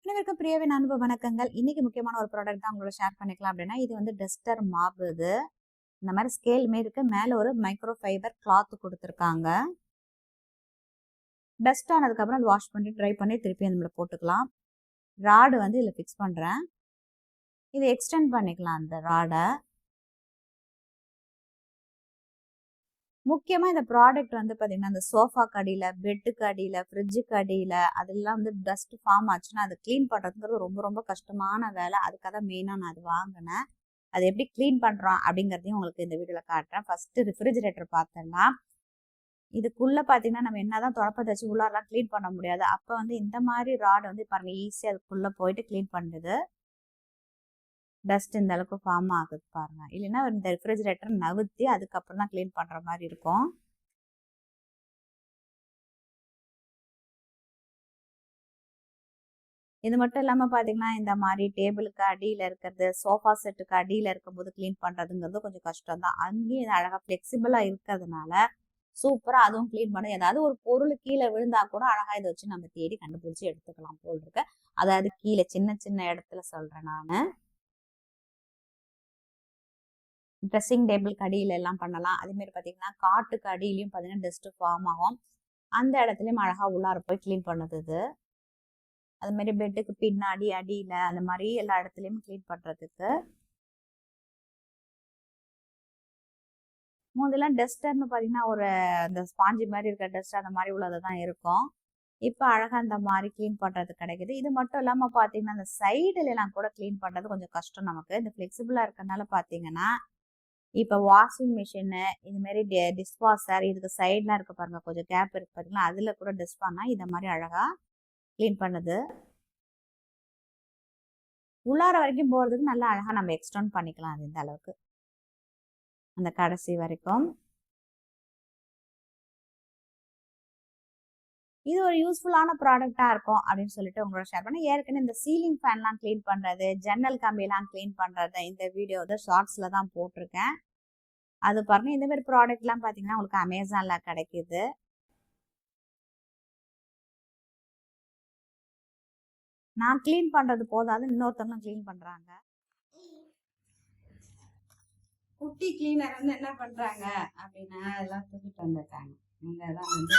அனைவருக்கும் பிரியவின் அன்பு வணக்கங்கள். இன்னைக்கு முக்கியமான ஒரு ப்ராடக்ட் தான் உங்களோட ஷேர் பண்ணிக்கலாம் அப்படின்னா, இது வந்து டஸ்டர் மாப். இது இந்த மாதிரி ஸ்கேல் மாரி இருக்கு. மேல ஒரு மைக்ரோ ஃபைபர் கிளாத் கொடுத்துருக்காங்க. டஸ்ட் ஆனதுக்கு அப்புறம் அது வாஷ் பண்ணி ட்ரை பண்ணி திருப்பி நம்மள போட்டுக்கலாம். ராடு வந்து இதுல ஃபிக்ஸ் பண்றேன். இதை எக்ஸ்டெண்ட் பண்ணிக்கலாம் அந்த ராடை. முக்கியமா இந்த ப்ராடக்ட் வந்து பாத்தீங்கன்னா, அந்த சோஃபாக்கு அடியில, பெட்டுக்கு அடியில, ஃப்ரிட்ஜுக்கு அடியில அதெல்லாம் வந்து டஸ்ட் ஃபார்ம் ஆச்சுன்னா அதை கிளீன் பண்றதுங்கிறது ரொம்ப ரொம்ப கஷ்டமான வேலை. அதுக்காக தான் மெயினா நான் அது வாங்கினேன். அதை எப்படி கிளீன் பண்றோம் அப்படிங்கிறதையும் உங்களுக்கு இந்த வீடியோல காட்டுறேன். ஃபர்ஸ்ட் ரெஃப்ரிஜரேட்டர் பார்த்தோம்னா, இதுக்குள்ள பாத்தீங்கன்னா நம்ம என்னதான் தொடப்பத்தை வச்சு உள்ளாரெல்லாம் கிளீன் பண்ண முடியாது. அப்ப வந்து இந்த மாதிரி ராட் வந்து பாருங்க ஈஸியா அதுக்குள்ள போயிட்டு கிளீன் பண்ணுது. டஸ்ட் இந்த அளவுக்கு ஃபார்ம் ஆகுது பாருங்க. இல்லைன்னா இந்த ரெஃப்ரிஜரேட்டர் நவுத்தி அதுக்கப்புறம் தான் கிளீன் பண்ற மாதிரி இருக்கும். இது மட்டும் இல்லாம பாத்தீங்கன்னா, இந்த மாதிரி டேபிளுக்கு அடியில இருக்கிறது, சோஃபா செட்டுக்கு அடியில இருக்கும்போது கிளீன் பண்றதுங்கிறது கொஞ்சம் கஷ்டம் தான். அங்கேயும் அழகா ஃபிளெக்சிபிளா இருக்கிறதுனால சூப்பரா அதுவும் கிளீன் பண்ண. ஏதாவது ஒரு பொருள் கீழே விழுந்தா கூட அழகா இதை வச்சு நம்ம தேடி கண்டுபிடிச்சு எடுத்துக்கலாம் போல் இருக்கு. அதாவது கீழே சின்ன சின்ன இடத்துல சொல்றேன் நானு. ட்ரெஸ்ஸிங் டேபிளுக்கு அடியில எல்லாம் பண்ணலாம். அதே மாதிரி பாத்தீங்கன்னா காட்டுக்கு அடியிலையும் பாத்தீங்கன்னா டஸ்ட் ஃபார்ம் ஆகும். அந்த இடத்துலயும் அழகா உள்ளார போய் கிளீன் பண்ணுது இது. அது மாதிரி பெட்டுக்கு பின்னாடி அடியில அந்த மாதிரி எல்லா இடத்துலயும் கிளீன் பண்றதுக்கு. முதல்ல டஸ்டர்னு பாத்தீங்கன்னா ஒரு அந்த ஸ்பாஞ்சி மாதிரி இருக்க டஸ்ட் அந்த மாதிரி உள்ளதான் இருக்கும். இப்ப அழகா இந்த மாதிரி கிளீன் பண்றது கிடைக்குது. இது மட்டும் இல்லாம பாத்தீங்கன்னா அந்த சைடுல எல்லாம் கூட கிளீன் பண்றது கொஞ்சம் கஷ்டம் நமக்கு. இந்த பிளெக்சிபிளா இருக்கறனால பாத்தீங்கன்னா இப்ப வாஷிங் மிஷின் இது மாதிரி டிஷ்வாஷர் இதுக்கு சைட்லாம் இருக்கு பாருங்க, கொஞ்சம் கேப் இருக்கு பாத்தீங்களா, அதுல கூட டஸ்ட் பண்ணா இந்த மாதிரி அழகா கிளீன் பண்ணுது. உள்ளார வரைக்கும் போறதுக்கு நல்லா அழகா நம்ம எக்ஸ்டெண்ட் பண்ணிக்கலாம். அது இந்த அளவுக்கு அந்த கடைசி வரைக்கும். இது ஒரு யூஸ்ஃபுல்லான ப்ராடக்டா இருக்கும் அப்படின்னு சொல்லிட்டு உங்களோட ஷேர் பண்ண. ஏற்கனவே இந்த சீலிங் ஃபேன்லாம் கிளீன் பண்றது, ஜன்னல் கம்பியெல்லாம் கிளீன் பண்றது இந்த வீடியோ வந்து ஷார்ட்ஸ்ல தான் போட்டிருக்கேன். அது பாருங்க. இந்த மாதிரி ப்ராடக்ட் எல்லாம் பாத்தீங்கன்னா உங்களுக்கு அமேசான்ல கிடைக்குது. நான் கிளீன் பண்றது போதாது இன்னொருத்தவங்க கிளீன் பண்றாங்க. குட்டி கிளீனர் வந்து என்ன பண்றாங்க அப்படின்னா அதெல்லாம் தூக்கிட்டு வந்திருக்காங்க. இங்கதான் வந்து